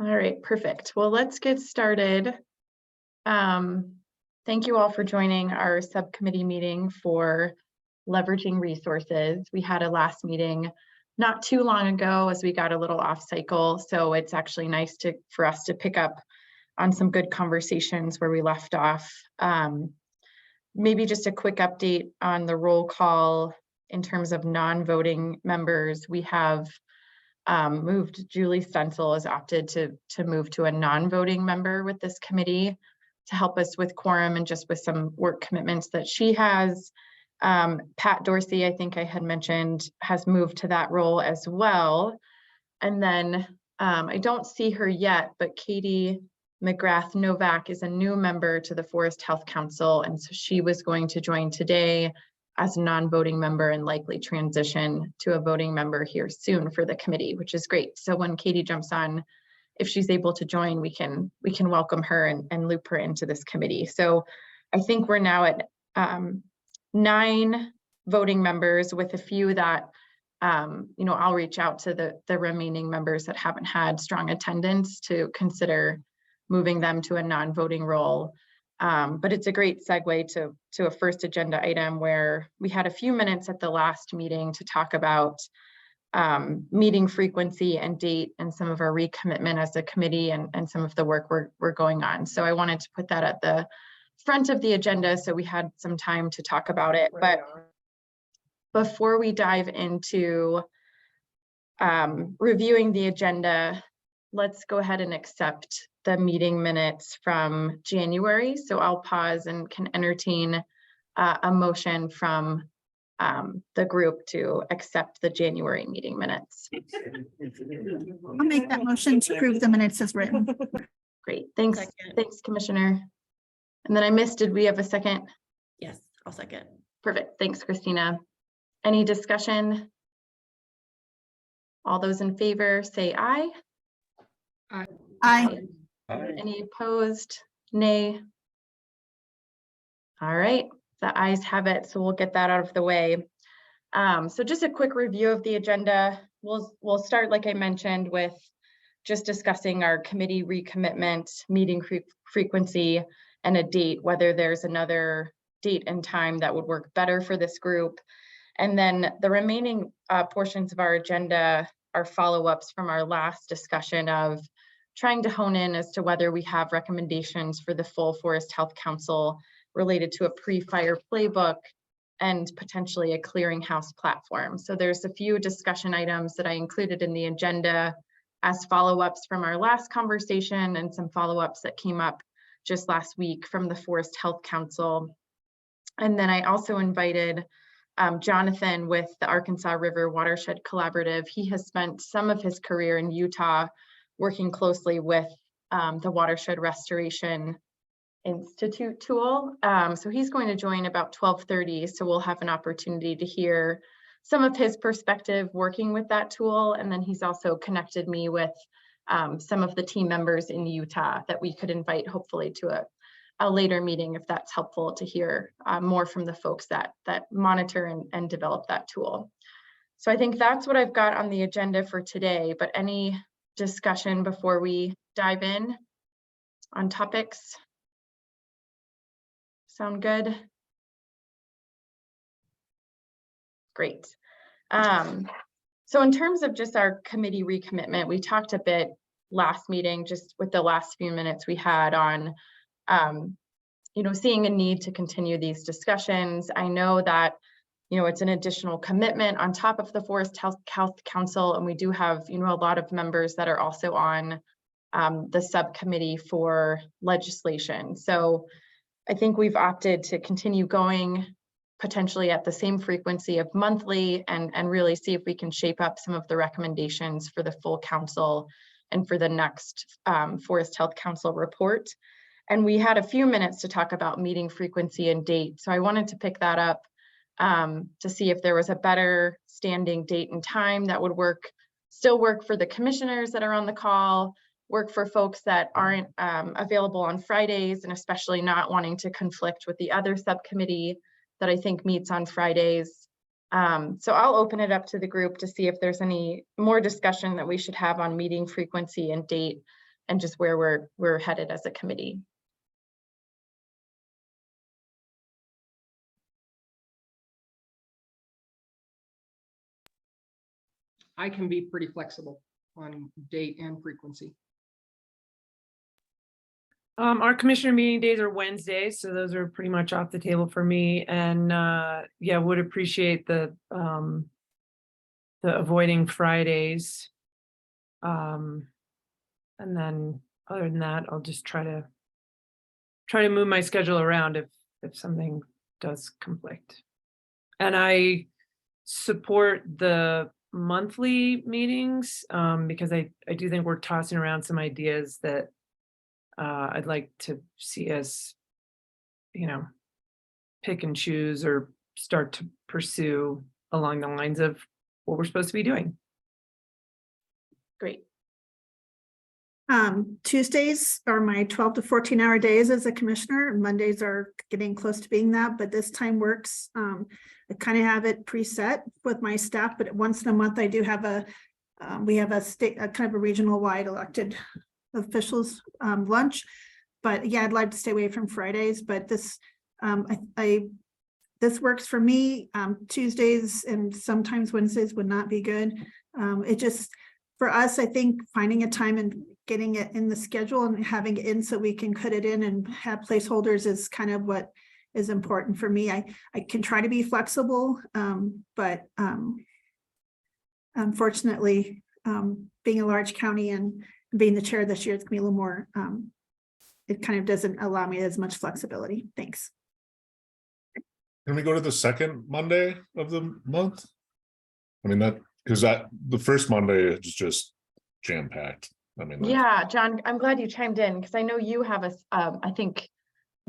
All right, perfect. Well, let's get started. Thank you all for joining our subcommittee meeting for leveraging resources. We had a last meeting not too long ago as we got a little off cycle, so it's actually nice for us to pick up on some good conversations where we left off. Maybe just a quick update on the roll call in terms of non-voting members. We have moved. Julie Stencil has opted to move to a non-voting member with this committee to help us with quorum and just with some work commitments that she has. Pat Dorsey, I think I had mentioned, has moved to that role as well. And then I don't see her yet, but Katie McGrath Novak is a new member to the Forest Health Council. And so she was going to join today as a non-voting member and likely transition to a voting member here soon for the committee, which is great. So when Katie jumps on, if she's able to join, we can welcome her and loop her into this committee. So I think we're now at 9 voting members, with a few that I'll reach out to the remaining members that haven't had strong attendance to consider moving them to a non-voting role. But it's a great segue to a first agenda item where we had a few minutes at the last meeting to talk about meeting frequency and date and some of our recommitment as a committee and some of the work we're going on. So I wanted to put that at the front of the agenda so we had some time to talk about it. But before we dive into reviewing the agenda, let's go ahead and accept the meeting minutes from January. So I'll pause and can entertain a motion from the group to accept the January meeting minutes. I'll make that motion to approve the minutes as written. Great, thanks. Thanks, Commissioner. And then I missed, did we have a second? Yes, I'll second. Perfect, thanks, Christina. Any discussion? All those in favor say aye. Aye. Any opposed? Nay. All right, the ayes have it, so we'll get that out of the way. So just a quick review of the agenda. We'll start, like I mentioned, with just discussing our committee recommitment, meeting frequency, and a date, whether there's another date and time that would work better for this group. And then the remaining portions of our agenda are follow-ups from our last discussion of trying to hone in as to whether we have recommendations for the full Forest Health Council related to a pre-fire playbook and potentially a clearinghouse platform. So there's a few discussion items that I included in the agenda as follow-ups from our last conversation and some follow-ups that came up just last week from the Forest Health Council. And then I also invited Jonathan with the Arkansas River Watershed Collaborative. He has spent some of his career in Utah working closely with the Watershed Restoration Institute tool. So he's going to join about 12:30. So we'll have an opportunity to hear some of his perspective working with that tool. And then he's also connected me with some of the team members in Utah that we could invite hopefully to a later meeting if that's helpful to hear more from the folks that monitor and develop that tool. So I think that's what I've got on the agenda for today, but any discussion before we dive in on topics? Sound good? Great. So in terms of just our committee recommitment, we talked a bit last meeting, just with the last few minutes we had on seeing a need to continue these discussions. I know that it's an additional commitment on top of the Forest Health Council, and we do have a lot of members that are also on the subcommittee for legislation. So I think we've opted to continue going potentially at the same frequency of monthly and really see if we can shape up some of the recommendations for the full council and for the next Forest Health Council report. And we had a few minutes to talk about meeting frequency and date. So I wanted to pick that up to see if there was a better standing date and time that would still work for the commissioners that are on the call, work for folks that aren't available on Fridays, and especially not wanting to conflict with the other subcommittee that I think meets on Fridays. So I'll open it up to the group to see if there's any more discussion that we should have on meeting frequency and date. just where we're headed as a committee. I can be pretty flexible on date and frequency. Our commissioner meeting days are Wednesdays, so those are pretty much off the table for me. And yeah, would appreciate the avoiding Fridays. And then other than that, I'll just try to move my schedule around if something does conflict. And I support the monthly meetings because I do think we're tossing around some ideas that I'd like to see us, pick and choose or start to pursue along the lines of what we're supposed to be doing. Great. Tuesdays are my 12 to 14 hour days as a commissioner. Mondays are getting close to being that, but this time works. I kind of have it preset with my staff, but once in a month I do have we have a kind of a regional wide elected officials lunch. But yeah, I'd like to stay away from Fridays, but this this works for me. Tuesdays and sometimes Wednesdays would not be good. It just, for us, I think finding a time and getting it in the schedule and having it in so we can cut it in and have placeholders is kind of what is important for me. I can try to be flexible, but unfortunately, being a large county and being the chair this year, it's gonna be a little more, it kind of doesn't allow me as much flexibility. Thanks. Can we go to the second Monday of the month? I mean, because the first Monday is just jam-packed. I mean, Yeah, John, I'm glad you chimed in because I know you have I think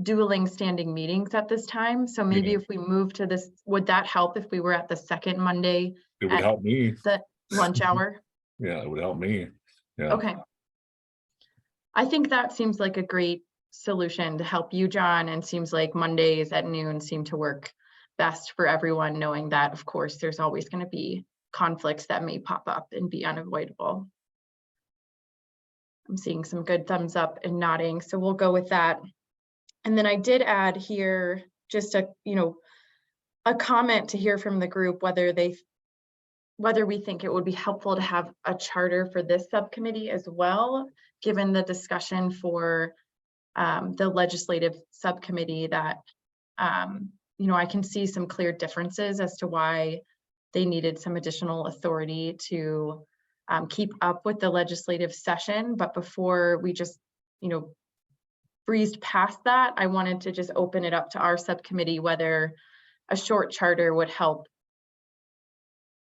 dueling standing meetings at this time. So maybe if we move to this, would that help if we were at the second Monday? it would help me. The lunch hour? Yeah, it would help me. Yeah. Okay. I think that seems like a great solution to help you, John, and seems like Mondays at noon seem to work best for everyone, knowing that, of course, there's always going to be conflicts that may pop up and be unavoidable. I'm seeing some good thumbs up and nodding, so we'll go with that. And then I did add here just a comment to hear from the group whether we think it would be helpful to have a charter for this subcommittee as well, given the discussion for the legislative subcommittee that I can see some clear differences as to why they needed some additional authority to keep up with the legislative session. But before we just, breezed past that, I wanted to just open it up to our subcommittee, whether a short charter would help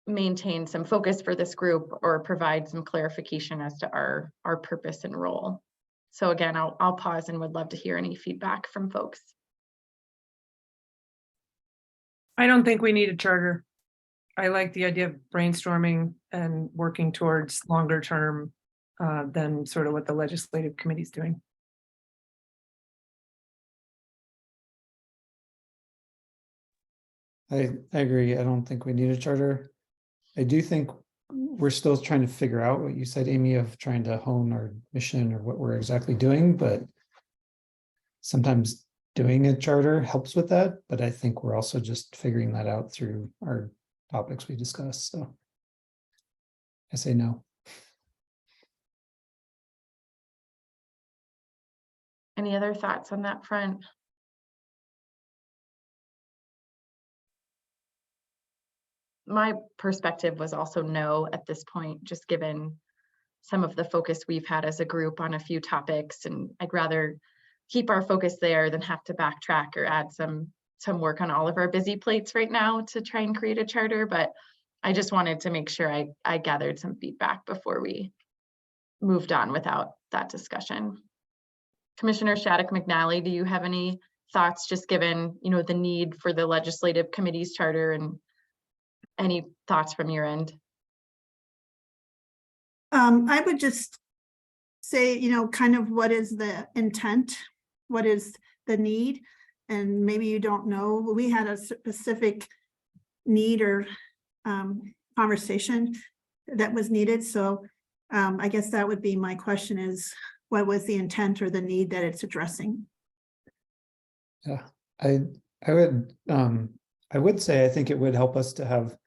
maintain some focus for this group or provide some clarification as to our purpose and role. So again, I'll pause and would love to hear any feedback from folks. I don't think we need a charter. I like the idea of brainstorming and working towards longer term than sort of what the legislative committee is doing. I agree. I don't think we need a charter. I do think we're still trying to figure out what you said, Amy, of trying to hone our mission or what we're exactly doing, but sometimes doing a charter helps with that. But I think we're also just figuring that out through our topics we discussed. So I say no. Any other thoughts on that front? My perspective was also no at this point, just given some of the focus we've had as a group on a few topics, and I'd rather keep our focus there than have to backtrack or add some work on all of our busy plates right now to try and create a charter. But I just wanted to make sure I gathered some feedback before we moved on without that discussion. Commissioner Shattuck McNally, do you have any thoughts, just given the need for the legislative committee's charter, and any thoughts from your end? I would just say, kind of what is the intent? What is the need? And maybe you don't know. We had a specific need or conversation that was needed. So I guess that would be my question is, what was the intent or the need that it's addressing. Yeah, I would say, I think it would help us to have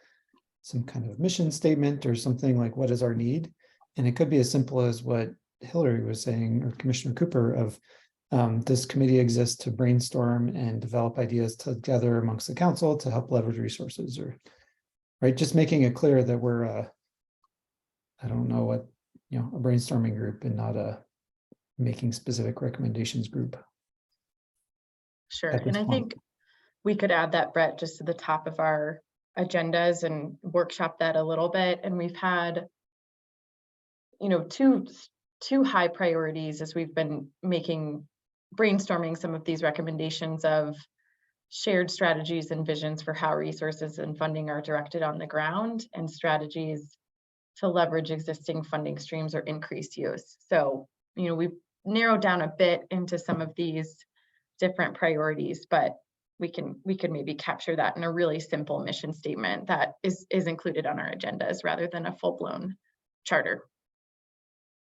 some kind of mission statement or something like, what is our need? And it could be as simple as what Hillary was saying, or Commissioner Cooper, of this committee exists to brainstorm and develop ideas together amongst the council to help leverage resources, or right, just making it clear that we're I don't know what, a brainstorming group and not a making specific recommendations group. Sure, at and this I point. think we could add that, Brett, just to the top of our agendas and workshop that a little bit. And we've had, two high priorities as we've been brainstorming some of these recommendations of shared strategies and visions for how resources and funding are directed on the ground, and strategies to leverage existing funding streams or increase use. So, we've narrowed down a bit into some of these different priorities, but we can maybe capture that in a really simple mission statement that is included on our agendas rather than a full-blown charter.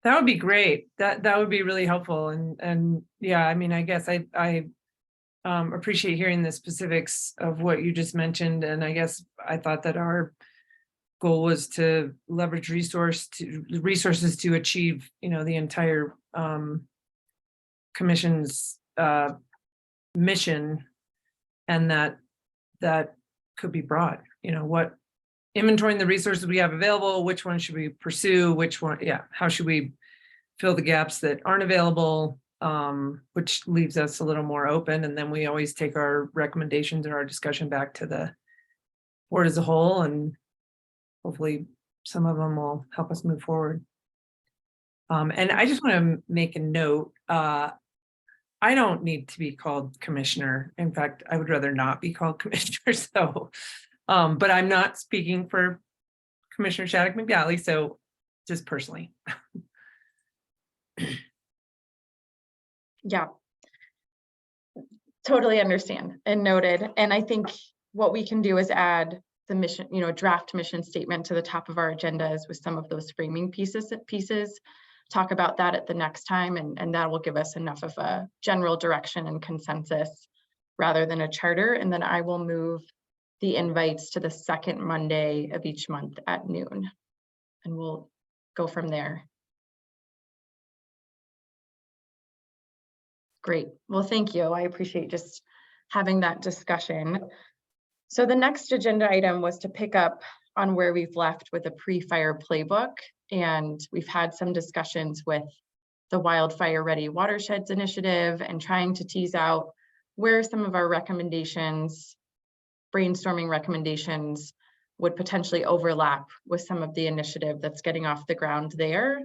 That would be great. That would be really helpful. And yeah, I mean, I guess I appreciate hearing the specifics of what you just mentioned. And I guess I thought that our goal was to leverage resources to achieve, the entire commission's mission, and that could be broad. What inventorying the resources we have available, which one should we pursue, which one, how should we fill the gaps that aren't available, which leaves us a little more open. And then we always take our recommendations or our discussion back to the board as a whole, and hopefully some of them will help us move forward. And I just want to make a note, I don't need to be called commissioner. In fact, I would rather not be called commissioner. So, but I'm not speaking for Commissioner Shattuck McGalley. So just personally. Yeah, totally understand and noted. And I think what we can do is add the mission, draft mission statement to the top of our agendas with some of those framing pieces, talk about that at the next time. And that will give us enough of a general direction and consensus rather than a charter. And then I will move the invites to the second Monday of each month at noon, and we'll go from there. Great. Well, thank you. I appreciate just having that discussion. So the next agenda item was to pick up on where we've left with a pre-fire playbook. And we've had some discussions with the Wildfire Ready Watersheds Initiative and trying to tease out where some of our recommendations, brainstorming recommendations, would potentially overlap with some of the initiative that's getting off the ground there.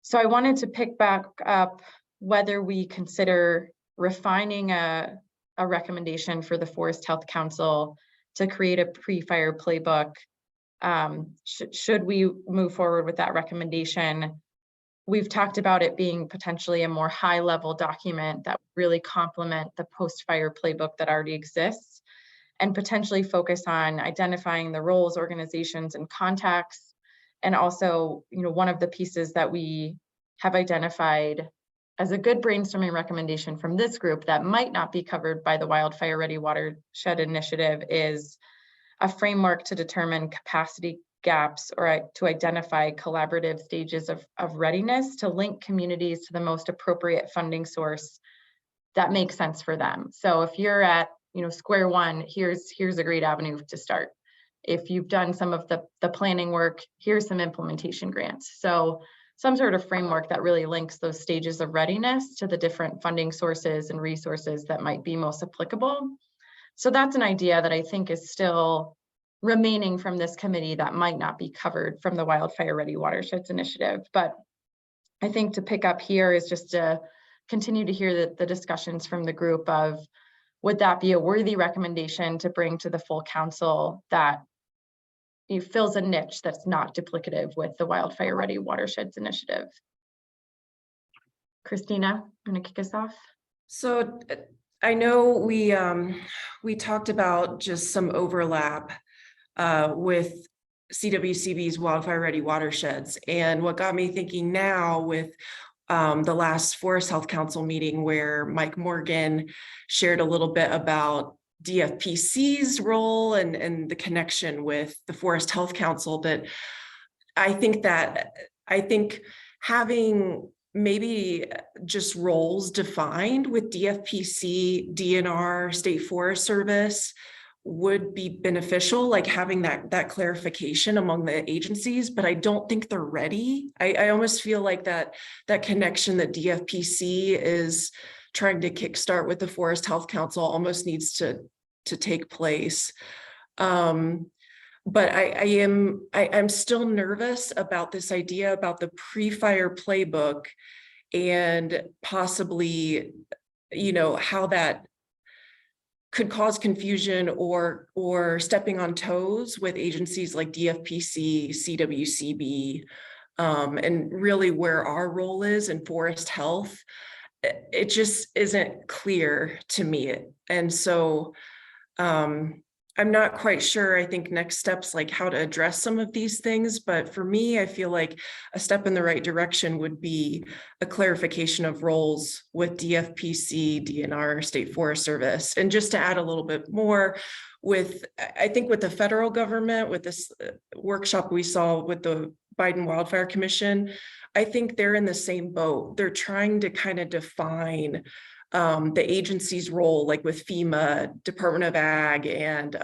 So I wanted to pick back up whether we consider refining a recommendation for the Forest Health Council to create a pre-fire playbook. Should we move forward with that recommendation? We've talked about it being potentially a more high-level document that really complement the post-fire playbook that already exists, and potentially focus on identifying the roles, organizations, and contacts. And also, one of the pieces that we have identified as a good brainstorming recommendation from this group that might not be covered by the Wildfire Ready Watershed Initiative is a framework to determine capacity gaps or to identify collaborative stages of readiness to link communities to the most appropriate funding source that makes sense for them. So if you're at square one, here's a great avenue to start. If you've done some of the planning work, here's some implementation grants. So some sort of framework that really links those stages of readiness to the different funding sources and resources that might be most applicable. So that's an idea that I think is still remaining from this committee that might not be covered from the Wildfire Ready Watersheds Initiative. But I think to pick up here is just to continue to hear the discussions from the group of, would that be a worthy recommendation to bring to the full council that it fills a niche that's not duplicative with the Wildfire Ready Watersheds Initiative? Christina, you want to kick us off? So I know we talked about just some overlap with CWCB's Wildfire Ready Watersheds, and what got me thinking now with the last Forest Health Council meeting where Mike Morgan shared a little bit about DFPC's role and the connection with the Forest Health Council. But I think having maybe just roles defined with DFPC, DNR, State Forest Service would be beneficial, like having that clarification among the agencies, but I don't think they're ready. I almost feel like that connection that DFPC is trying to kickstart with the Forest Health Council almost needs to take place. But I'm still nervous about this idea about the pre-fire playbook and possibly, how that could cause confusion or stepping on toes with agencies like DFPC, CWCB, and really where our role is in forest health. It just isn't clear to me. And so I'm not quite sure. I think next steps like how to address some of these things, but for me, I feel like a step in the right direction would be a clarification of roles with DFPC, DNR, State Forest Service. And just to add a little bit more I think with the federal government, with this workshop we saw with the Biden Wildfire Commission, I think they're in the same boat. They're trying to kind of define the agency's role, like with FEMA, Department of Ag, and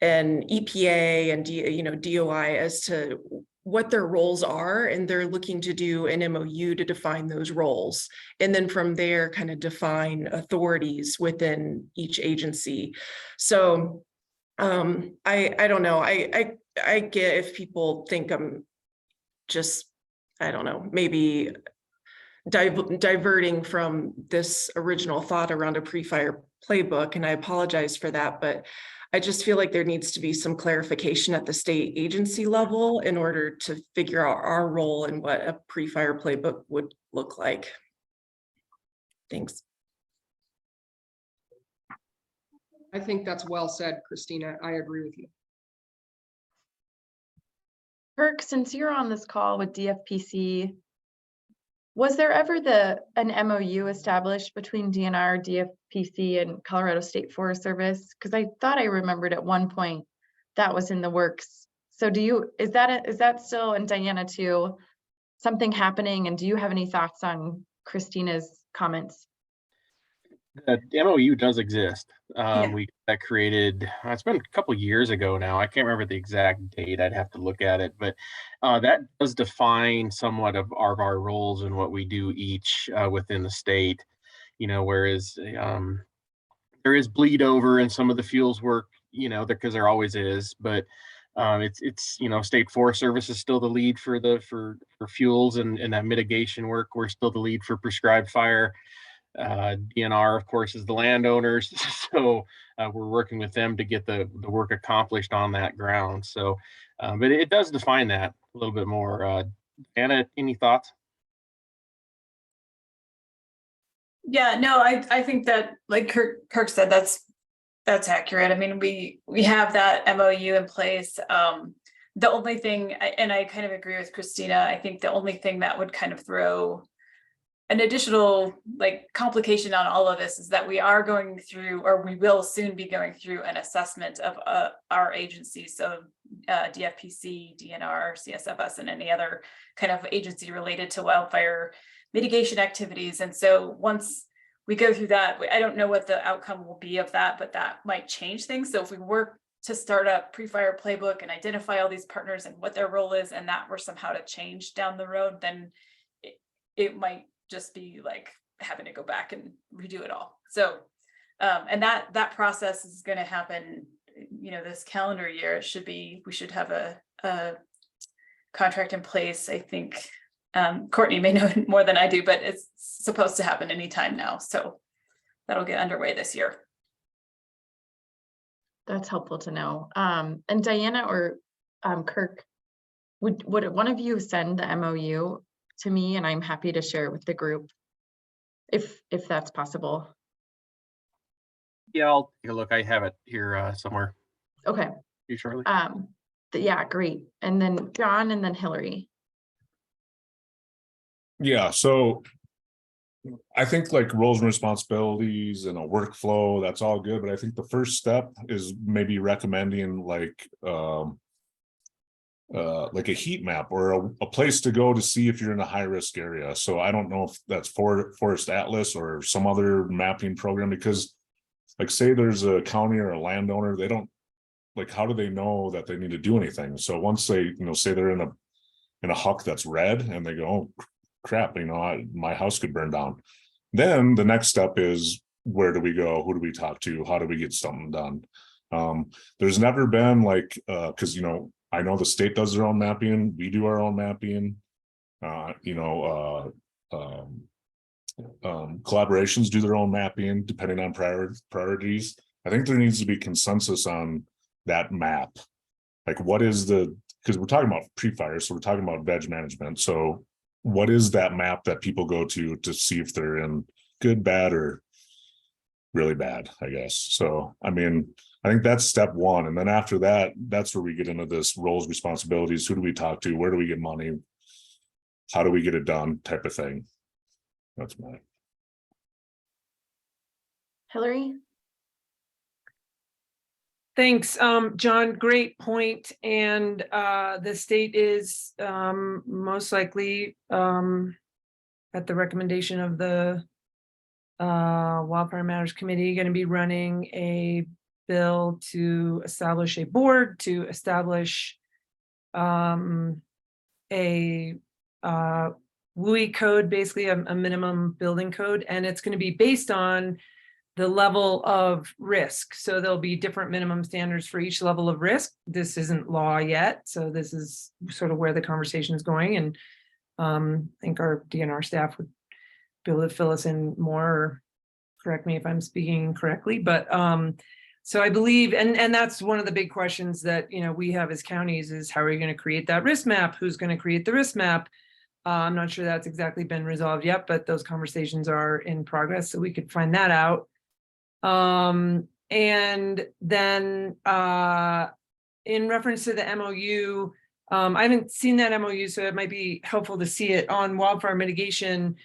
EPA and DOI as to what their roles are, and they're looking to do an MOU to define those roles, and then from there kind of define authorities within each agency. So I don't know. I get if people think I'm just, I don't know, maybe diverting from this original thought around a pre-fire playbook, and I apologize for that, but I just feel like there needs to be some clarification at the state agency level in order to figure out our role and what a pre-fire playbook would look like. Thanks. I think that's well said, Christina. I agree with you. Kirk, since you're on this call with DFPC, was there ever an MOU established between DNR, DFPC, and Colorado State Forest Service? Because I thought I remembered at one point that was in the works. So is that still, and Diana too, something happening? And do you have any thoughts on Christina's comments? The MOU does exist. Yeah. We got created, it's been a couple years ago now. I can't remember the exact date. I'd have to look at it, but that does define somewhat of our roles and what we do each within the state. Whereas there is bleed over in some of the fuels work, because there always is, but it's State Forest Service is still the lead for fuels and that mitigation work. We're still the lead for prescribed fire. DNR, of course, is the landowners, so we're working with them to get the work accomplished on that ground. So, but it does define that a little bit more. Anna, any thoughts? Yeah, no, I think that, like Kirk said, that's accurate. I mean, we have that MOU in place. The only thing, and I kind of agree with Christina, I think the only thing that would kind of throw an additional complication on all of this is that we are going through, or we will soon be going through, an assessment of our agencies. So DFPC, DNR, CSFS, and any other kind of agency related to wildfire mitigation activities. And so once we go through that, I don't know what the outcome will be of that, but that might change things. So if we work to start a pre-fire playbook and identify all these partners and what their role is, and that were somehow to change down the road, then it might just be like having to go back and redo it all. So, and that process is going to happen, this calendar year. We should have a contract in place. I think Courtney may know more than I do, but it's supposed to happen anytime now. So that'll get underway this year. That's helpful to know. And Diana or Kirk, would one of you send the MOU to me, and I'm happy to share it with the group if that's possible. Yeah, I'll take a look. I have it here somewhere. Okay. You shortly. Yeah, great. And then John, and then Hillary. Yeah, so I think like roles and responsibilities and a workflow, that's all good, but I think the first step is maybe recommending like a heat map or a place to go to see if you're in a high risk area. So I don't know if that's Forest Atlas or some other mapping program, because like say there's a county or a landowner, they don't, like, how do they know that they need to do anything? So once they, say they're in a huck that's red and they go, oh crap, my house could burn down. Then the next step is, where do we go? Who do we talk to? How do we get something done? There's never been like, because I know the state does their own mapping, we do our own mapping. Collaborations do their own mapping depending on priorities. I think there needs to be consensus on that map. Like what is because we're talking about pre-fire, so we're talking about veg management. So what is that map that people go to see if they're in good, bad, or really bad, I guess. So, I mean, I think that's step one. And then after that, that's where we get into this roles, responsibilities. Who do we talk to? Where do we get money? How do we get it done? Type of thing. That's my. Hillary? Thanks, John, great point. And the state is most likely at the recommendation of the Wildfire Matters Committee going to be running a bill to establish a board, to establish a WUI code, basically a minimum building code, and it's going to be based on the level of risk. So there'll be different minimum standards for each level of risk. This isn't law yet, so this is sort of where the conversation is going. And I think our DNR staff would be able to fill us in more, or correct me if I'm speaking correctly. But so I believe, and that's one of the big questions that we have as counties is, how are you going to create that risk map? Who's going to create the risk map? I'm not sure that's exactly been resolved yet, but those conversations are in progress, so we could find that out. And then in reference to the MOU, I haven't seen that MOU, so it might be helpful to see it on wildfire mitigation.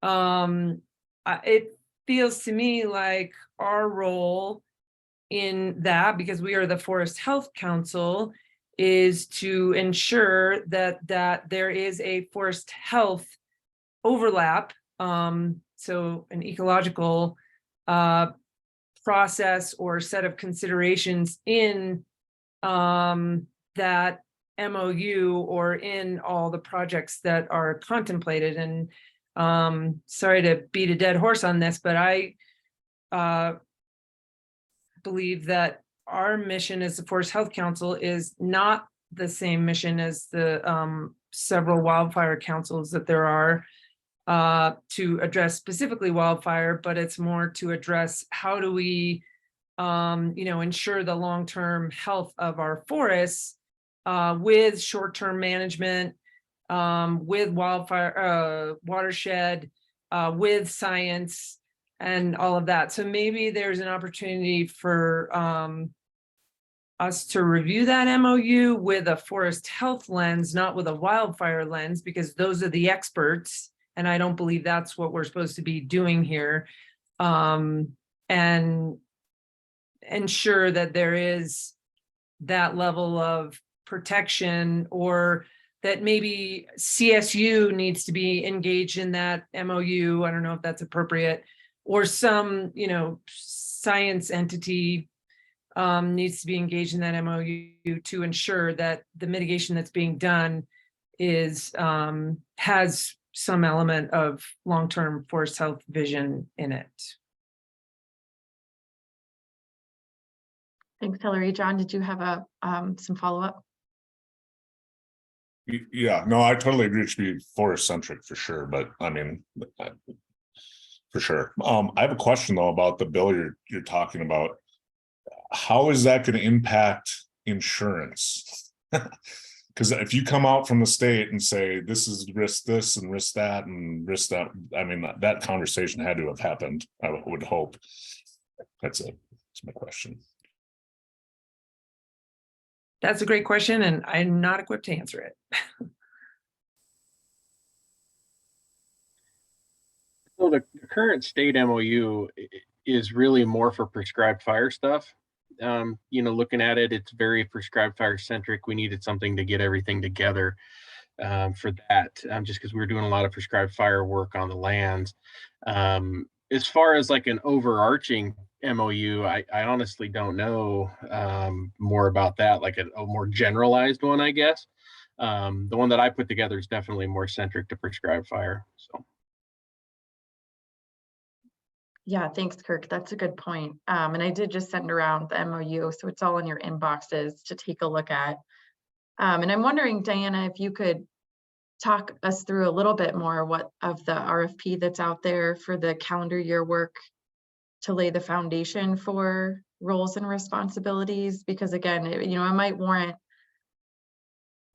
It feels to me like our role in that, because we are the Forest Health Council, is to ensure that there is a forest health overlap, so an ecological process or set of considerations in that MOU or in all the projects that are contemplated. And sorry to beat a dead horse on this, but I believe that our mission as the Forest Health Council is not the same mission as the several wildfire councils that there are to address specifically wildfire, but it's more to address how do we ensure the long-term health of our forests with short-term management, with wildfire watershed, with science and all of that. So maybe there's an opportunity for us to review that MOU with a forest health lens, not with a wildfire lens, because those are the experts. And I don't believe that's what we're supposed to be doing here. And ensure that there is that level of protection, or that maybe CSU needs to be engaged in that MOU. I don't know if that's appropriate, or some, science entity needs to be engaged in that MOU to ensure that the mitigation that's being done is has some element of long-term forest health vision in it. Thanks, Hillary. John, did you have some follow-up? Yeah, no, I totally agree. It should be forest centric for sure, but I mean, for sure. I have a question though about the bill you're talking about. How is that going to impact insurance? Because if you come out from the state and say this is risk this and risk that and risk that, I mean, that conversation had to have happened, I would hope. That's it. That's my question. That's a great question, and I'm not equipped to answer it. So the current state MOU is really more for prescribed fire stuff. Looking at it, it's very prescribed fire centric. We needed something to get everything together for that, just because we were doing a lot of prescribed fire work on the lands. As far as like an overarching MOU, I honestly don't know more about that, like a more generalized one, I guess. The one that I put together is definitely more centric to prescribed fire. So. Yeah, thanks, Kirk. That's a good point. And I did just send around the MOU, so it's all in your inboxes to take a look at. And I'm wondering, Diana, if you could talk us through a little bit more what of the RFP that's out there for the calendar year work to lay the foundation for roles and responsibilities, because again, it might warrant,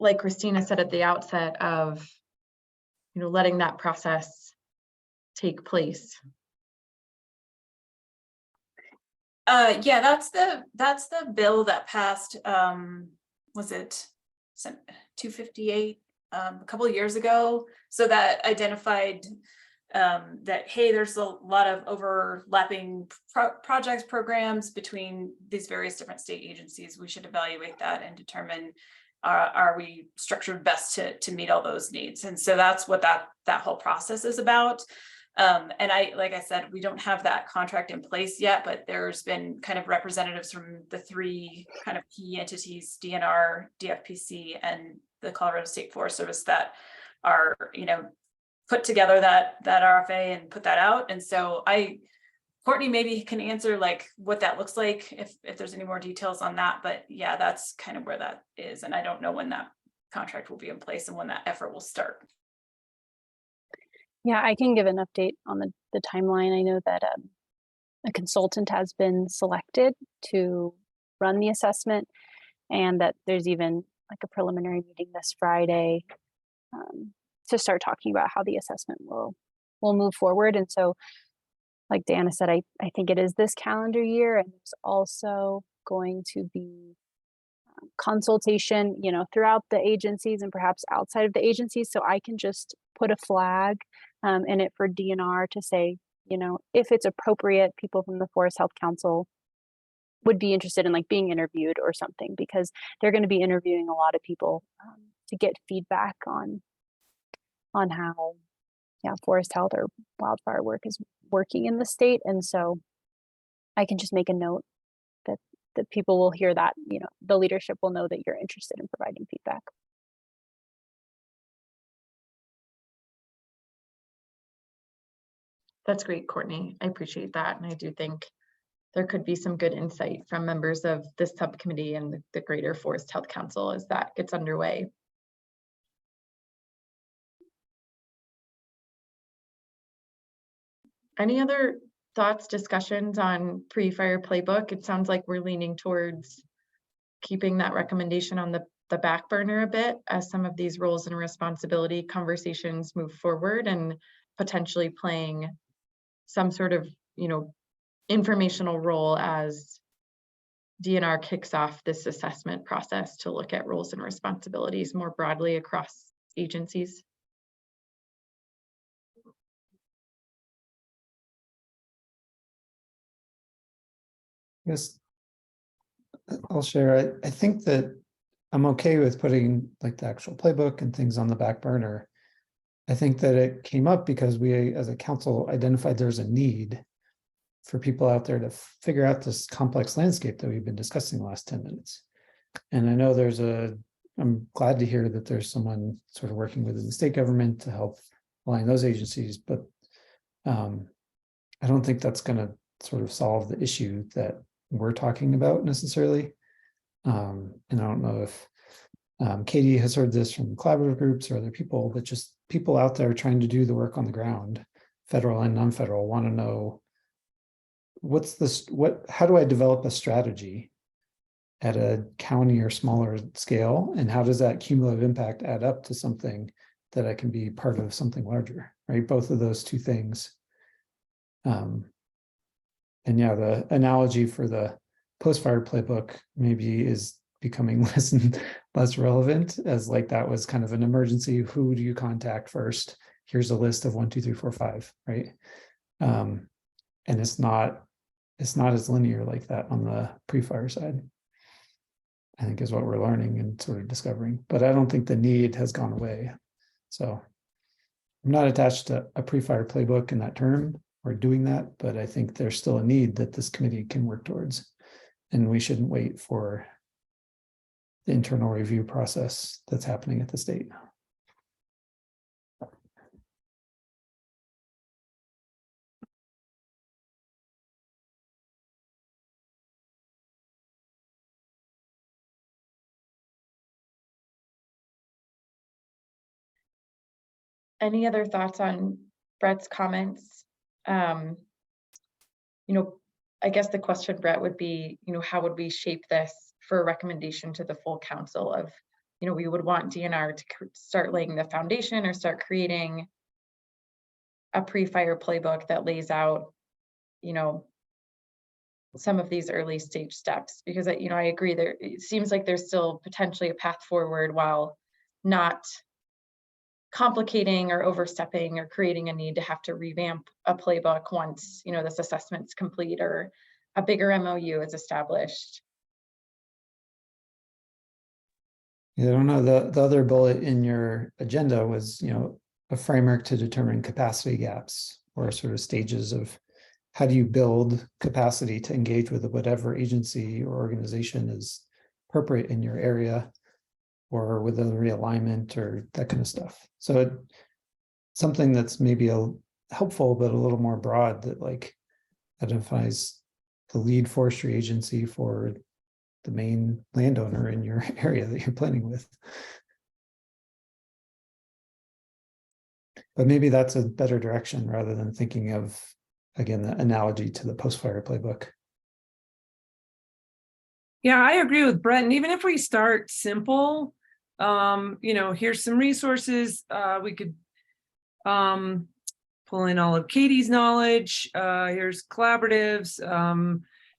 like Christina said at the outset, of letting that process take place. Yeah, that's the bill that passed, was it 258 a couple of years ago? So that identified that, hey, there's a lot of overlapping projects, programs between these various different state agencies. We should evaluate that and determine, are we structured best to meet all those needs? And so that's what that whole process is about. And like I said, we don't have that contract in place yet, but there's been kind of representatives from the three kind of key entities, DNR, DFPC, and the Colorado State Forest Service, that are, put together that RFA and put that out. And so Courtney maybe can answer like what that looks like if there's any more details on that. But yeah, that's kind of where that is. And I don't know when that contract will be in place and when that effort will start. Yeah, I can give an update on the timeline. I know that a consultant has been selected to run the assessment, and that there's even like a preliminary meeting this Friday to start talking about how the assessment will move forward. And so, like Diana said, I think it is this calendar year, and there's also going to be consultation, throughout the agencies and perhaps outside of the agencies. So I can just put a flag in it for DNR to say, if it's appropriate, people from the Forest Health Council would be interested in like being interviewed or something, because they're going to be interviewing a lot of people to get feedback on how forest health or wildfire work is working in the state. And so I can just make a note that people will hear that, the leadership will know that you're interested in providing feedback. That's great, Courtney. I appreciate that. And I do think there could be some good insight from members of this subcommittee and the Greater Forest Health Council as that gets underway. Any other thoughts, discussions on pre-fire playbook? It sounds like we're leaning towards keeping that recommendation on the back burner a bit as some of these roles and responsibility conversations move forward, and potentially playing some sort of, informational role as DNR kicks off this assessment process to look at roles and responsibilities more broadly across agencies. Yes, I'll share. I think that I'm okay with putting like the actual playbook and things on the back burner. I think that it came up because we as a council identified there's a need for people out there to figure out this complex landscape that we've been discussing the last 10 minutes. And I know I'm glad to hear that there's someone sort of working within the state government to help align those agencies, but I don't think that's going to sort of solve the issue that we're talking about necessarily. And I don't know if Katie has heard this from collaborative groups or other people, but just people out there trying to do the work on the ground, federal and non-federal, want to know how do I develop a strategy at a county or smaller scale, and how does that cumulative impact add up to something that I can be part of something larger, right? Both of those two things. And yeah, the analogy for the post-fire playbook maybe is becoming less and less relevant, as like that was kind of an emergency. Who do you contact first? here's a list of 1, 2, 3, 4, 5, right? And it's not as linear like that on the pre-fire side, I think, is what we're learning and sort of discovering. But I don't think the need has gone away. So I'm not attached to a pre-fire playbook in that term or doing that, but I think there's still a need that this committee can work towards. And we shouldn't wait for the internal review process that's happening at the state. Any other thoughts on Brett's comments? You know, I guess the question, Brett, would be, you know, how would we shape this for a recommendation to the full council of, you know, we would want DNR to start laying the foundation or start creating a pre-fire playbook that lays out, you know, some of these early stage steps, because you know, I agree there, it seems like there's still potentially a path forward while not complicating or overstepping or creating a need to have to revamp a playbook once, you know, this assessment's complete or a bigger MOU is established. Yeah, I don't know, the other bullet in your agenda was, you know, a framework to determine capacity gaps or sort of stages of how do you build capacity to engage with whatever agency or organization is appropriate in your area, or with a realignment or that kind of stuff. So something that's maybe helpful, but a little more broad, that like identifies the lead forestry agency for the main landowner in your area that you're planning with. But maybe that's a better direction rather than thinking of, again, the analogy to the post-fire playbook. Yeah, I agree with Brett. And even if we start simple, you know, here's some resources. We could pull in all of Katie's knowledge. Here's collaboratives.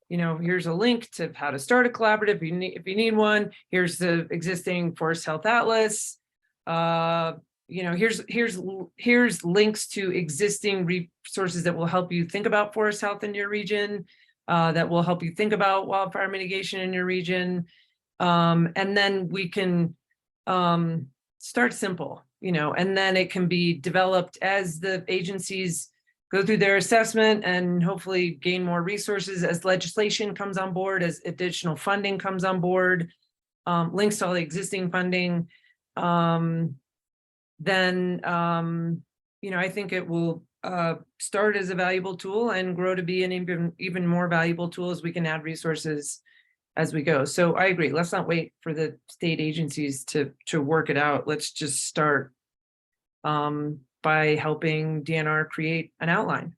You know, here's a link to how to start a collaborative if you need one. Here's the existing Forest Health Atlas. You know, here's links to existing resources that will help you think about forest health in your region, that will help you think about wildfire mitigation in your region. And then we can start simple, you know, and then it can be developed as the agencies go through their assessment and hopefully gain more resources as legislation comes on board, as additional funding comes on board, links to all the existing funding. Then, you know, I think it will start as a valuable tool and grow to be an even more valuable tool as we can add resources as we go. So I agree. Let's not wait for the state agencies to work it out. Let's just start by helping DNR create an outline.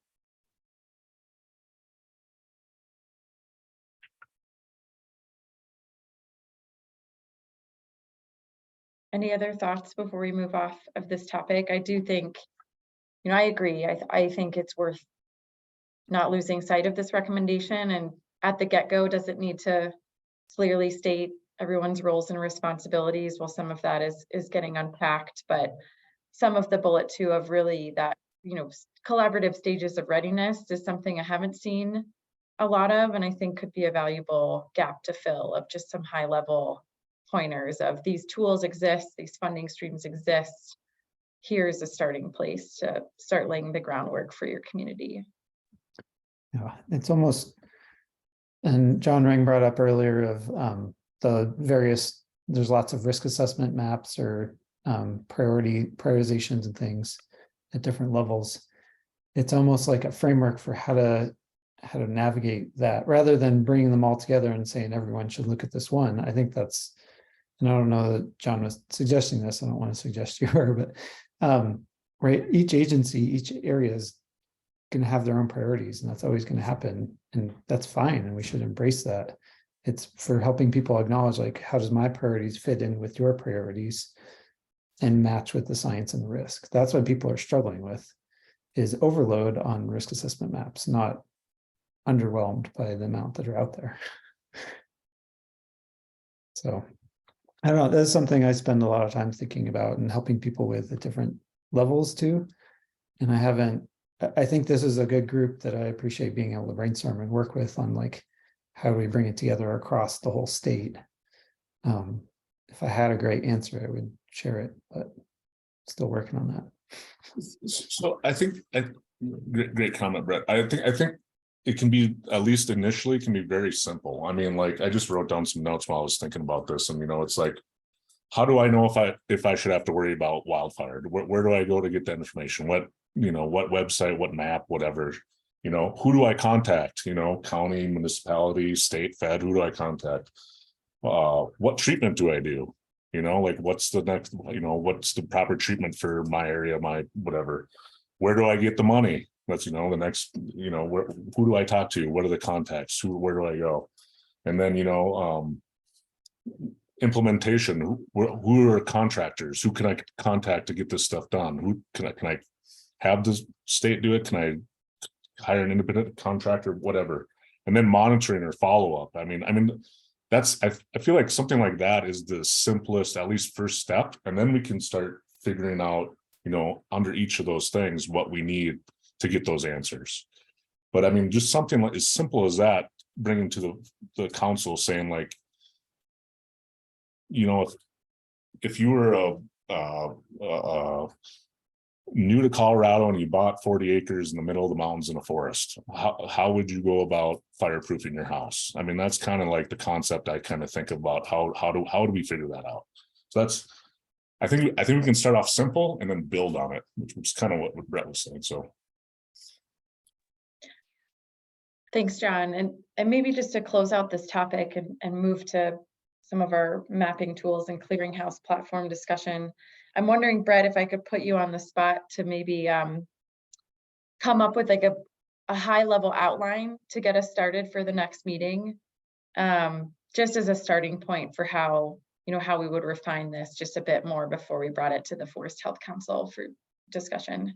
Any other thoughts before we move off of this topic? I do think, you know, I agree. I think it's worth not losing sight of this recommendation, and at the get-go, does it need to clearly state everyone's roles and responsibilities? Well, some of that is getting unpacked, but some of the bullet too of really that, you know, collaborative stages of readiness is something I haven't seen a lot of, and I think could be a valuable gap to fill, of just some high level pointers of these tools exist, these funding streams exist. Here's a starting place to start laying the groundwork for your community. Yeah, it's almost, and John Ring brought up earlier of the various, there's lots of risk assessment maps or prioritizations and things at different levels. It's almost like a framework for how to navigate that, rather than bringing them all together and saying everyone should look at this one. I think that's, and I don't know that John was suggesting this, I don't want to suggest you were, but right, each agency, each area is going to have their own priorities, and that's always going to happen, and that's fine, and we should embrace that. It's for helping people acknowledge, like, how does my priorities fit in with your priorities and match with the science and the risk? That's what people are struggling with, is overload on risk assessment maps, not underwhelmed by the amount that are out there. So I don't know, that's something I spend a lot of time thinking about and helping people with at different levels too. And I haven't, I think this is a good group that I appreciate being able to brainstorm and work with on like, how do we bring it together across the whole state? If I had a great answer, I would share it, but still working on that. So I think, great comment, Brett. I think it can be, at least initially, can be very simple. I mean, like, I just wrote down some notes while I was thinking about this, and it's like, how do I know if I should have to worry about wildfire? Where do I go to get that information? What website, what map, whatever, who do I contact? County, municipality, state, fed, who do I contact? What treatment do I do? Like, what's the next, what's the proper treatment for my area, my whatever? Where do I get the money? That's, the next, who do I talk to? What are the contacts? Where do I go? And then, implementation, who are contractors? Who can I contact to get this stuff done? Who can I have the state do it? Can I hire an independent contractor, whatever? And then monitoring or follow-up. I mean, that's, I feel like something like that is the simplest, at least first step. And then we can start figuring out, under each of those things, what we need to get those answers. But I mean, just something like as simple as that, bringing to the council saying like, if you were new to Colorado and you bought 40 acres in the middle of the mountains in a forest, how would you go about fireproofing your house? I mean, that's kind of like the concept I kind of think about. How do we figure that out? So that's, I think we can start off simple and then build on it, which is kind of what Brett was saying. So Thanks, John. And maybe just to close out this topic and move to some of our mapping tools and clearinghouse platform discussion. I'm wondering, Brett, if I could put you on the spot to maybe come up with like a high level outline to get us started for the next meeting, just as a starting point for how we would refine this just a bit more before we brought it to the Forest Health Council for discussion.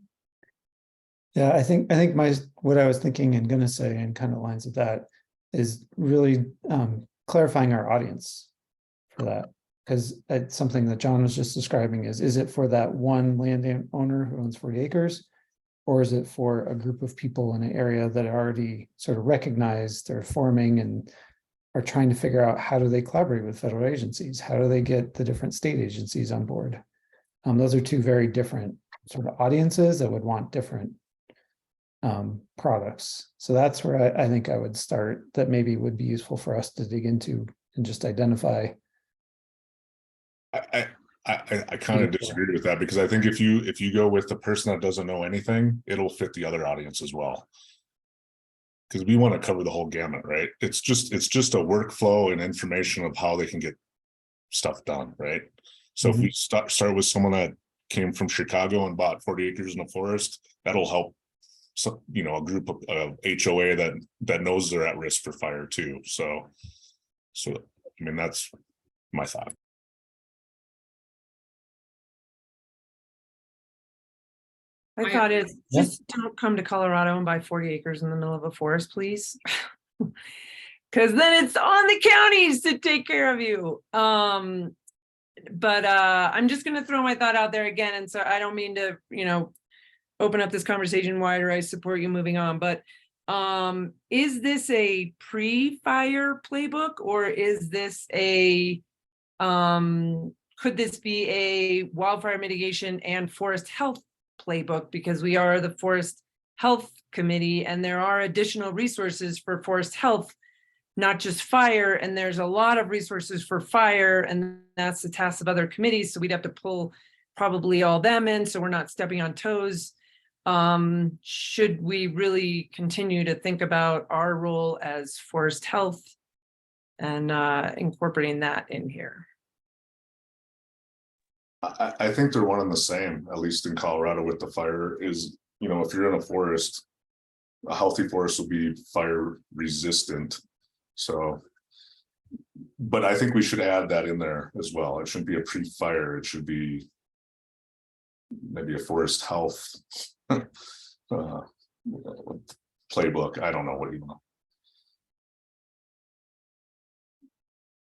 Yeah, I think what I was thinking and gonna say and kind of lines of that is really clarifying our audience for that, because it's something that John was just describing is it for that one landowner who owns 40 acres, or is it for a group of people in an area that are already sort of recognized, they're forming and are trying to figure out how do they collaborate with federal agencies? How do they get the different state agencies on board? Those are two very different sort of audiences that would want different products. So that's where I think I would start, that maybe would be useful for us to dig into and just identify. I kind of disagree with that, because I think if you go with the person that doesn't know anything, it'll fit the other audience as well. Because we want to cover the whole gamut, right? It's just a workflow and information of how they can get stuff done, right? So if we start with someone that came from Chicago and bought 40 acres in a forest, that'll help a group of HOA that knows they're at risk for fire too. So I mean, that's my thought. My thought is just don't come to Colorado and buy 40 acres in the middle of a forest, please. Because then it's on the counties to take care of you. But I'm just going to throw my thought out there again. And so I don't mean to, open up this conversation wider. I support you moving on. But is this a pre-fire playbook, or is this could this be a wildfire mitigation and forest health playbook? Because we are the Forest Health Committee and there are additional resources for forest health, not just fire. And there's a lot of resources for fire, and that's the task of other committees. So we'd have to pull probably all them in, so we're not stepping on toes. Should we really continue to think about our role as forest health and incorporating that in here? I think they're one and the same, at least in Colorado with the fire is, if you're in a forest, a healthy forest will be fire resistant. So, but I think we should add that in there as well. It shouldn't be a pre-fire. It should be maybe a forest health playbook. I don't know, what do you know?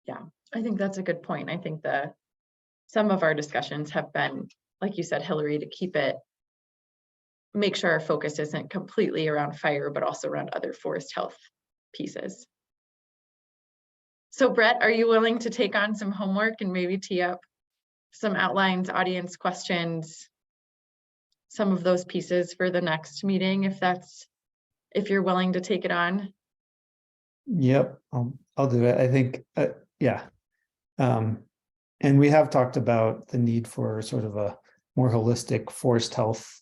Yeah, I think that's a good point. I think some of our discussions have been, like you said, Hillary, to keep it make sure our focus isn't completely around fire, but also around other forest health pieces. So Brett, are you willing to take on some homework and maybe tee up some outlines, audience questions, some of those pieces for the next meeting, if you're willing to take it on? Yep, I'll do it. I think, yeah. And we have talked about the need for sort of a more holistic forest health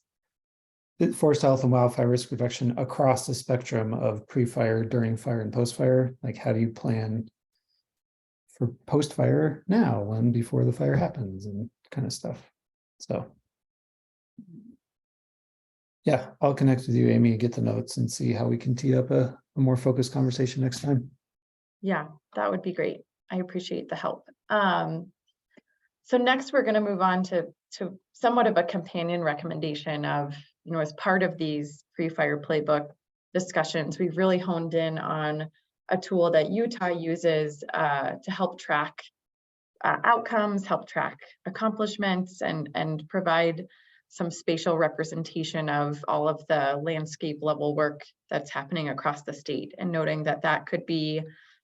and wildfire risk reduction across the spectrum of pre-fire, during fire, and post-fire. Like, how do you plan for post-fire now and before the fire happens and kind of stuff. So yeah, I'll connect with you, Amy, and get the notes and see how we can tee up a more focused conversation next time. Yeah, that would be great. I appreciate the help. So next we're going to move on to somewhat of a companion recommendation of, as part of these pre-fire playbook discussions, we've really honed in on a tool that Utah uses to help track outcomes, help track accomplishments, and provide some spatial representation of all of the landscape level work that's happening across the state, and noting that that could be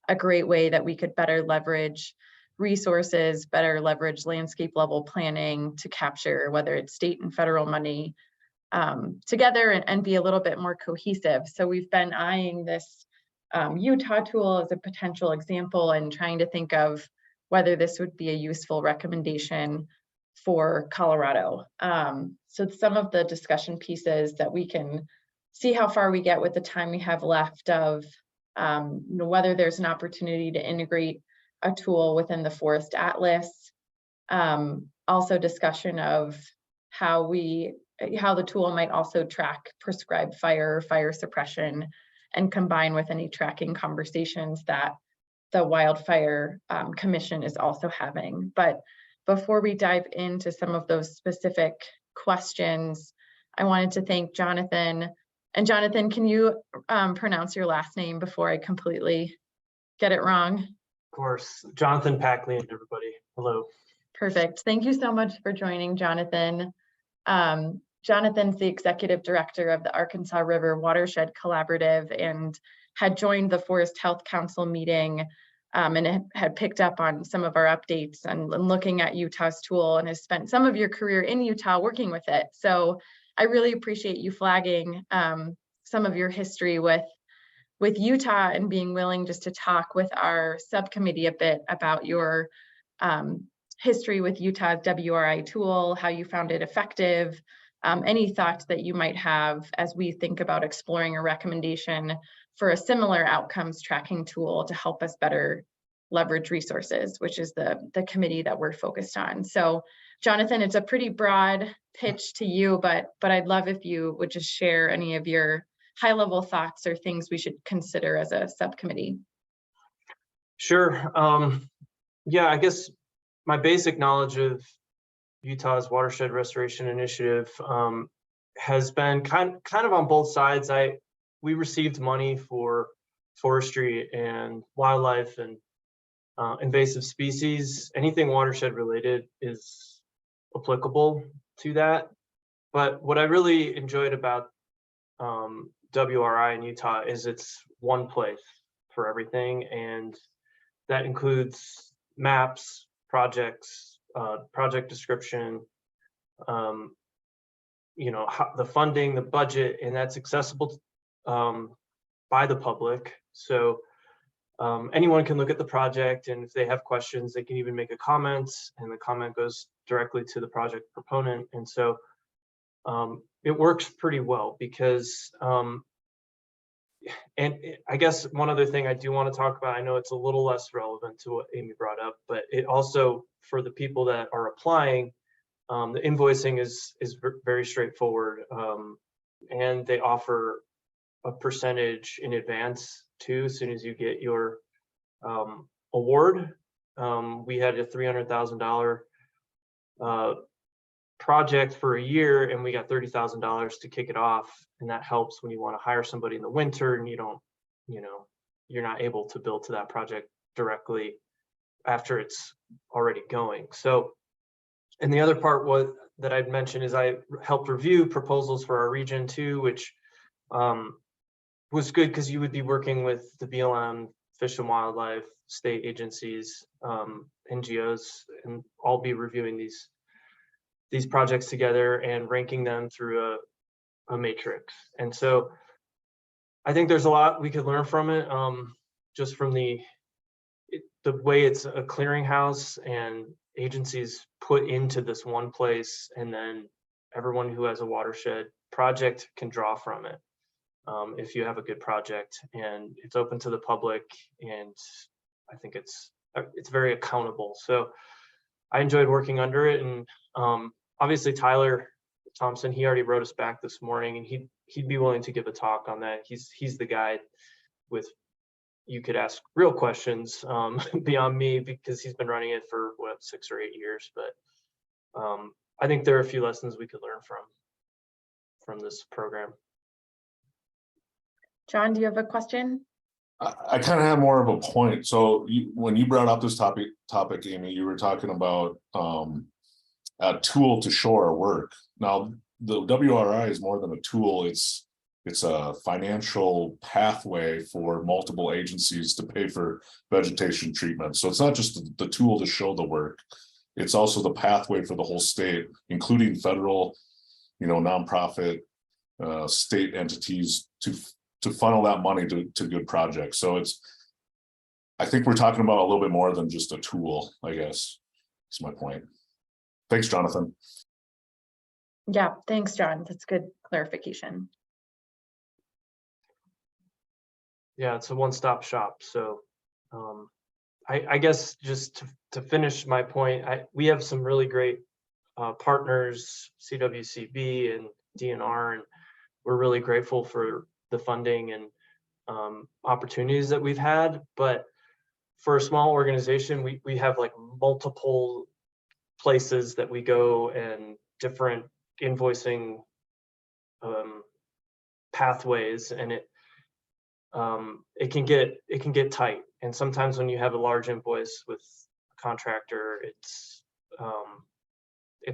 a great way that we could better leverage resources, better leverage landscape level planning to capture whether it's state and federal money together and be a little bit more cohesive. So we've been eyeing this Utah tool as a potential example and trying to think of whether this would be a useful recommendation for Colorado. So some of the discussion pieces that we can see how far we get with the time we have left of whether there's an opportunity to integrate a tool within the Forest Atlas. Also discussion of how the tool might also track prescribed fire suppression and combine with any tracking conversations that the Wildfire Commission is also having. But before we dive into some of those specific questions, I wanted to thank Jonathan. And Jonathan, can you pronounce your last name before I completely get it wrong? Of course, Jonathan Packley, everybody. Hello. Perfect. Thank you so much for joining, Jonathan. Jonathan's the executive director of the Arkansas River Watershed Collaborative and had joined the Forest Health Council meeting and had picked up on some of our updates and looking at Utah's tool, and has spent some of your career in Utah working with it. So I really appreciate you flagging some of your history with Utah and being willing just to talk with our subcommittee a bit about your history with Utah's WRI tool, how you found it effective, any thoughts that you might have as we think about exploring a recommendation for a similar outcomes tracking tool to help us better leverage resources, which is the committee that we're focused on. So Jonathan, it's a pretty broad pitch to you, but I'd love if you would just share any of your high level thoughts or things we should consider as a subcommittee. Sure. Yeah, I guess my basic knowledge of Utah's Watershed Restoration Initiative has been kind of on both sides. We received money for forestry and wildlife and invasive species. Anything watershed related is applicable to that. But what I really enjoyed about WRI in Utah is it's one place for everything, and that includes maps, projects, project description, the funding, the budget, and that's accessible by the public. So anyone can look at the project, and if they have questions, they can even make a comment, and the comment goes directly to the project proponent. And so it works pretty well because, and I guess one other thing I do want to talk about, I know it's a little less relevant to what Amy brought up, but it also, for the people that are applying, the invoicing is very straightforward, and they offer a percentage in advance too, as soon as you get your award. We had a $300,000 project for a year, and we got $30,000 to kick it off, and that helps when you want to hire somebody in the winter and you're not able to bill to that project directly after it's already going. So, and the other part that I'd mention is I helped review proposals for our region too, which was good because you would be working with the BLM, Fish and Wildlife, state agencies, NGOs, and all be reviewing these projects together and ranking them through a matrix. And so I think there's a lot we could learn from it, just from the way it's a clearinghouse and agencies put into this one place, and then everyone who has a watershed project can draw from it. If you have a good project, and it's open to the public, and I think it's very accountable. So I enjoyed working under it, and obviously Tyler Thompson, he already wrote us back this morning, and he'd be willing to give a talk on that. He's the guy with, you could ask real questions beyond me, because he's been running it for what, 6 or 8 years. But I think there are a few lessons we could learn from this program. John, do you have a question? I kind of have more of a point. So when you brought up this topic, Amy, you were talking about a tool to show our work. Now, the WRI is more than a tool. It's a financial pathway for multiple agencies to pay for vegetation treatment. So it's not just the tool to show the work. It's also the pathway for the whole state, including federal, nonprofit, state entities to funnel that money to good projects. So I think we're talking about a little bit more than just a tool, I guess. That's my point. Thanks, Jonathan. Yeah, thanks, John. That's good clarification. Yeah, it's a one-stop shop. So I guess just to finish my point, we have some really great partners, CWCB and DNR, and we're really grateful for the funding and opportunities that we've had. But for a small organization, we have like multiple places that we go and different invoicing pathways, and it can get tight. And sometimes when you have a large invoice with a contractor, it's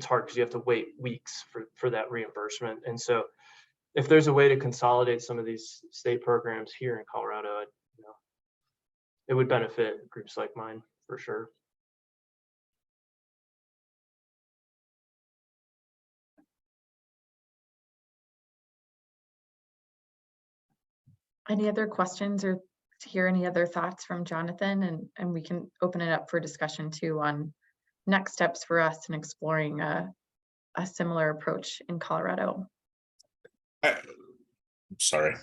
hard because you have to wait weeks for that reimbursement. And so if there's a way to consolidate some of these state programs here in Colorado, it would benefit groups like mine for sure. Any other questions or to hear any other thoughts from Jonathan? And we can open it up for discussion too on next steps for us in exploring a similar approach in Colorado. Sorry.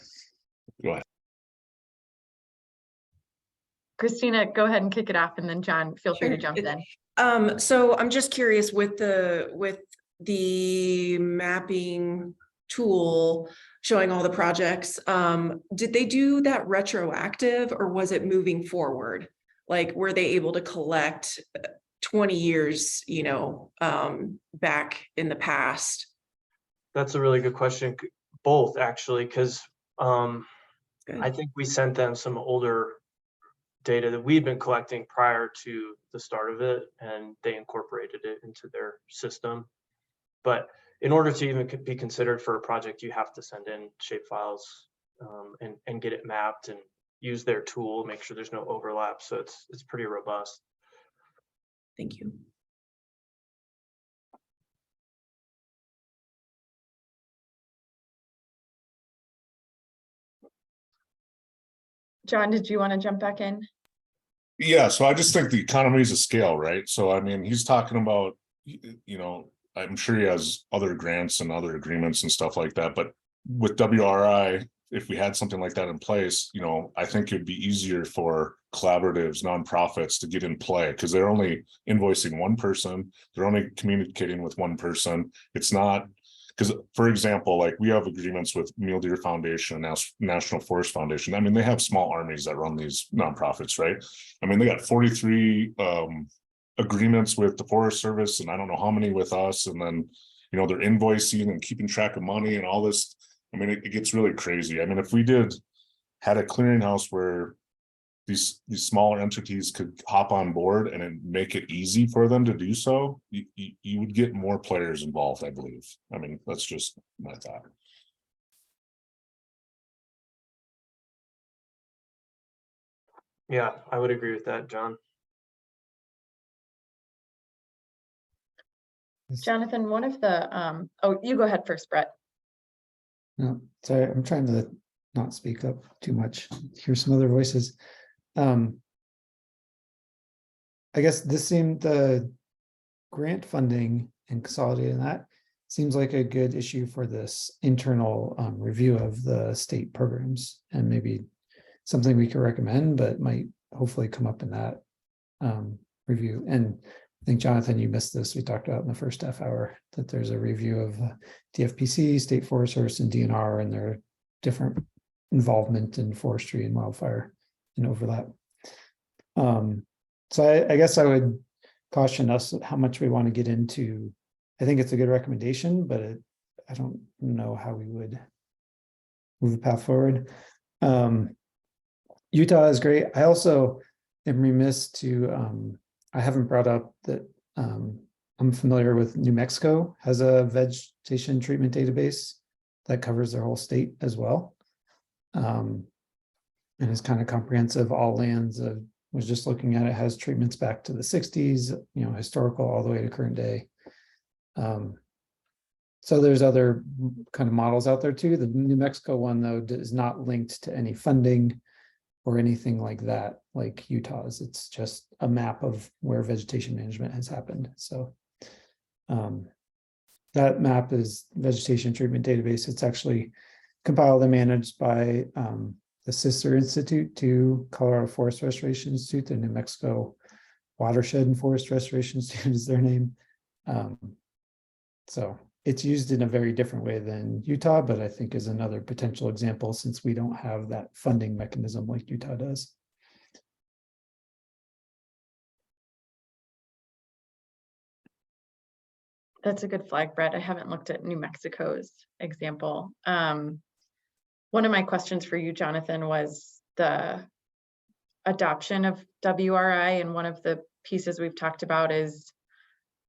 Go ahead. Christina, go ahead and kick it off, and then John, feel free to jump in. So I'm just curious with the mapping tool showing all the projects, did they do that retroactive, or was it moving forward? Like, were they able to collect 20 years, back in the past? That's a really good question. Both, actually, because I think we sent them some older data that we've been collecting prior to the start of it, and they incorporated it into their system. But in order to even be considered for a project, you have to send in shapefiles and get it mapped and use their tool, make sure there's no overlap. So it's pretty robust. Thank you. John, did you want to jump back in? Yeah, so I just think the economy is a scale, right? So I mean, he's talking about, I'm sure he has other grants and other agreements and stuff like that, but with WRI, if we had something like that in place, I think it'd be easier for collaboratives, nonprofits to get in play, because they're only invoicing one person, they're only communicating with one person. It's not, because, for example, like we have agreements with Mule Deer Foundation, National Forest Foundation. I mean, they have small armies that run these nonprofits, right? I mean, they got 43 agreements with the Forest Service, and I don't know how many with us. And then, they're invoicing and keeping track of money and all this. I mean, it gets really crazy. I mean, if we had a clearinghouse where these smaller entities could hop on board and then make it easy for them to do so, you would get more players involved, I believe. I mean, that's just my thought. Yeah, I would agree with that, John. Jonathan, one of the, oh, you go ahead first, Brett. No, sorry, I'm trying to not speak up too much, hear some other voices. I guess this seemed the grant funding and consolidating that seems like a good issue for this internal review of the state programs, and maybe something we could recommend, but might hopefully come up in that review. And I think, Jonathan, you missed this. We talked about in the first half hour that there's a review of DFPC, State Forest Service, and DNR, and their different involvement in forestry and wildfire and overlap. So I guess I would caution us how much we want to get into. I think it's a good recommendation, but I don't know how we would move a path forward. Utah is great. I also am remiss to, I haven't brought up that I'm familiar with New Mexico has a vegetation treatment database that covers their whole state as well. And is kind of comprehensive, all lands. Was just looking at it, has treatments back to the 60s, you know, historical all the way to current day. So there's other kind of models out there too. The New Mexico one, though, is not linked to any funding or anything like that, like Utah's. It's just a map of where vegetation management has happened. So that map is vegetation treatment database. It's actually compiled and managed by the sister institute to Colorado Forest Restoration Institute. The New Mexico Watershed and Forest Restoration Institute is their name. So it's used in a very different way than Utah, but I think is another potential example since we don't have that funding mechanism like Utah does. That's a good flag, Brett. I haven't looked at New Mexico's example. One of my questions for you, Jonathan, was the adoption of WRI, and one of the pieces we've talked about is,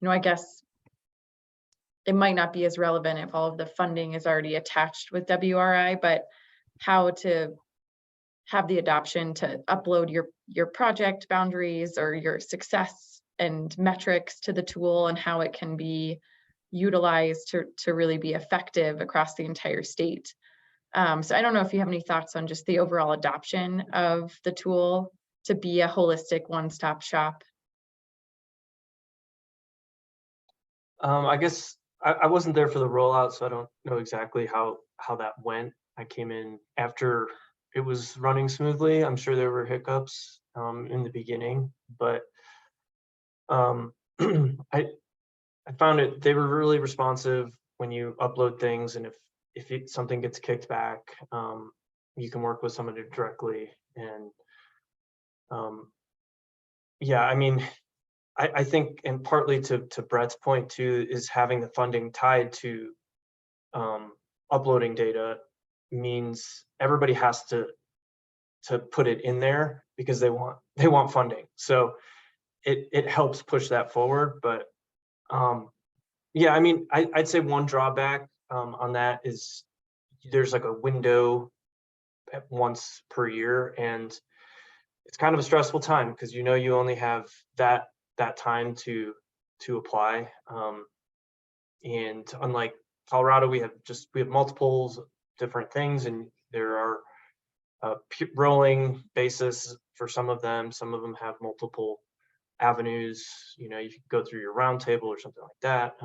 you know, I guess it might not be as relevant if all of the funding is already attached with WRI, but how to have the adoption to upload your project boundaries or your success and metrics to the tool, and how it can be utilized to really be effective across the entire state. So I don't know if you have any thoughts on just the overall adoption of the tool to be a holistic one-stop shop. I guess I wasn't there for the rollout, so I don't know exactly how that went. I came in after it was running smoothly. I'm sure there were hiccups in the beginning, but I found they were really responsive when you upload things, and if something gets kicked back, you can work with somebody directly. And yeah, I mean, I think, and partly to Brett's point too, is having the funding tied to uploading data means everybody has to put it in there because they want funding. So it helps push that forward. But yeah, I mean, I'd say one drawback on that is there's like a window at once per year, and it's kind of a stressful time because you only have that time to apply. And unlike Colorado, we have multiple different things, and there are rolling basis for some of them. Some of them have multiple avenues. You can go through your roundtable or something like that.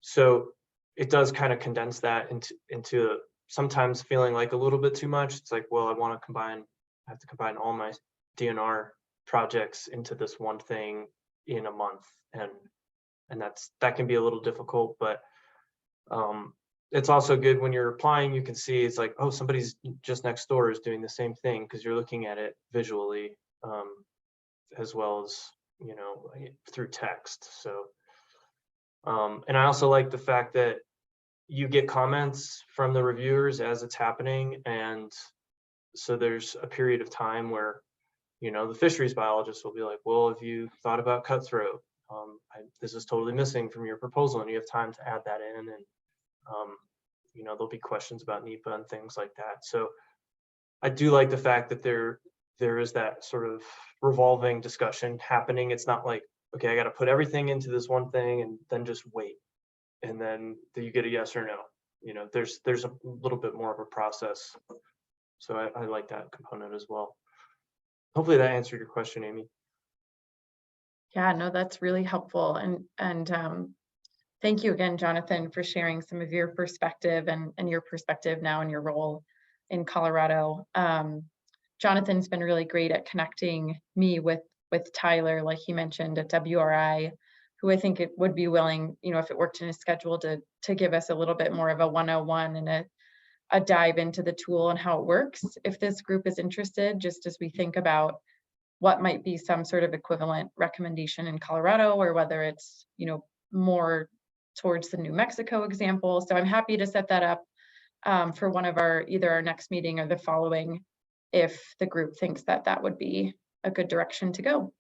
So it does kind of condense that into sometimes feeling like a little bit too much. It's like, well, I have to combine all my DNR projects into this one thing in a month, and that can be a little difficult. But it's also good when you're applying, you can see it's like, oh, somebody's just next door is doing the same thing, because you're looking at it visually as well as through text. So and I also like the fact that you get comments from the reviewers as it's happening, and So there's a period of time where, you know, the fisheries biologist will be like, well, have you thought about cutthroat? This is totally missing from your proposal, and you have time to add that in. And, you know, there'll be questions about NEPA and things like that. So I do like the fact that there is that sort of revolving discussion happening. It's not like, okay, I got to put everything into this one thing and then just wait. And then you get a yes or no. You know, there's a little bit more of a process. So I like that component as well. Hopefully that answered your question, Amy. Yeah, no, that's really helpful. And thank you again, Jonathan, for sharing some of your perspective and your perspective now in your role in Colorado. Jonathan's been really great at connecting me with Tyler, like he mentioned at WRI, who I think it would be willing, you know, if it worked in his schedule to give us a little bit more of a 101 and a dive into the tool and how it works. If this group is interested, just as we think about what might be some sort of equivalent recommendation in Colorado, or whether it's, you know, more towards the New Mexico example. So I'm happy to set that up for one of either our next meeting or the following, if the group thinks that that would be a good direction to go.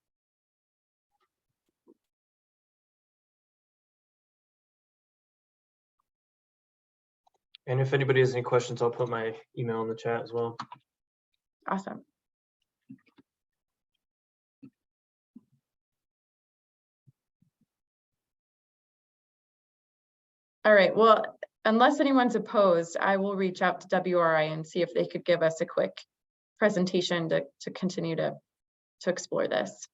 And if anybody has any questions, I'll put my email in the chat as well. Awesome. All right, well, unless anyone's opposed, I will reach out to WRI and see if they could give us a quick presentation to continue to explore this.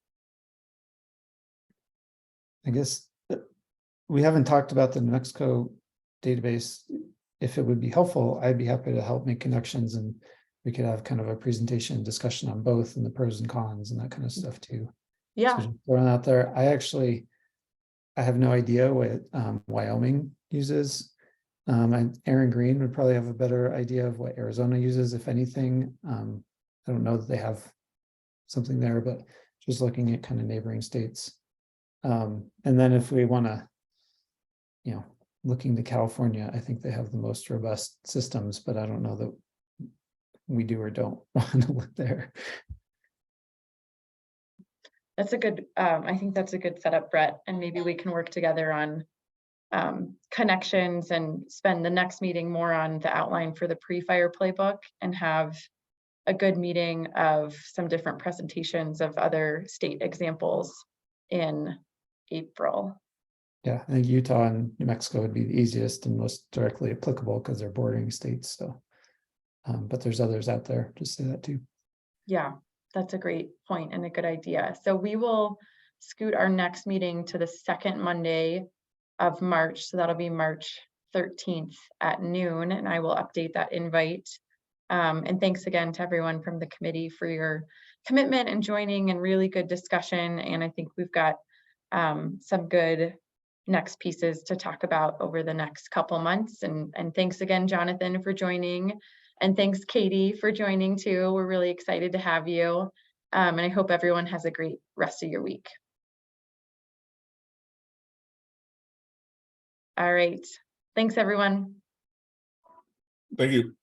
I guess we haven't talked about the New Mexico database. If it would be helpful, I'd be happy to help make connections, and we could have kind of a presentation discussion on both and the pros and cons and that kind of stuff too. Yeah. So just throwing out there, I have no idea what Wyoming uses. And Aaron Green would probably have a better idea of what Arizona uses, if anything. I don't know that they have something there, but just looking at kind of neighboring states. And then if we want to, you know, looking to California, I think they have the most robust systems, but I don't know that we do or don't want to look there. That's a good, I think that's a good setup, Brett, and maybe we can work together on connections and spend the next meeting more on the outline for the pre-fire playbook, and have a good meeting of some different presentations of other state examples in April. Yeah, I think Utah and New Mexico would be the easiest and most directly applicable because they're bordering states. So, but there's others out there. Just say that too. Yeah, that's a great point and a good idea. So we will scoot our next meeting to the second Monday of March. So that'll be March 13th at noon, and I will update that invite. And thanks again to everyone from the committee for your commitment and joining, and really good discussion. And I think we've got some good next pieces to talk about over the next couple months. And thanks again, Jonathan, for joining. And thanks, Katie, for joining too. We're really excited to have you. And I hope everyone has a great rest of your week. All right. Thanks, everyone. Thank you.